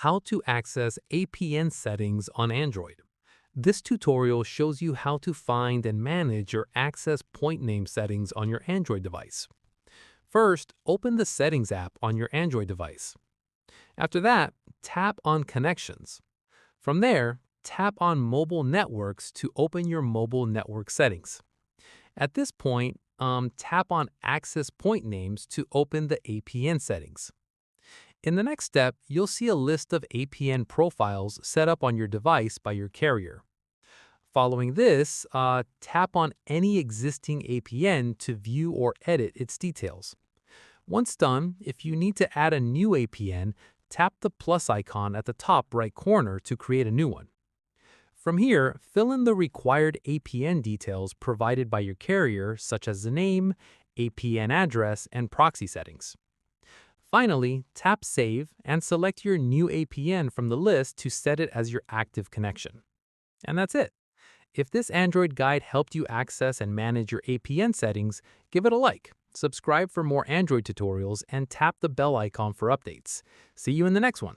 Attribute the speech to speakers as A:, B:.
A: How to access APN settings on Android. This tutorial shows you how to find and manage your access point name settings on your Android device. First, open the Settings app on your Android device. After that, tap on Connections. From there, tap on Mobile Networks to open your mobile network settings. At this point, tap on Access Point Names to open the APN settings. In the next step, you'll see a list of APN profiles set up on your device by your carrier. Following this, tap on any existing APN to view or edit its details. Once done, if you need to add a new APN, tap the plus icon at the top right corner to create a new one. From here, fill in the required APN details provided by your carrier, such as the name, APN address, and proxy settings. Finally, tap Save and select your new APN from the list to set it as your active connection. And that's it. If this Android guide helped you access and manage your APN settings, give it a like, subscribe for more Android tutorials, and tap the bell icon for updates. See you in the next one.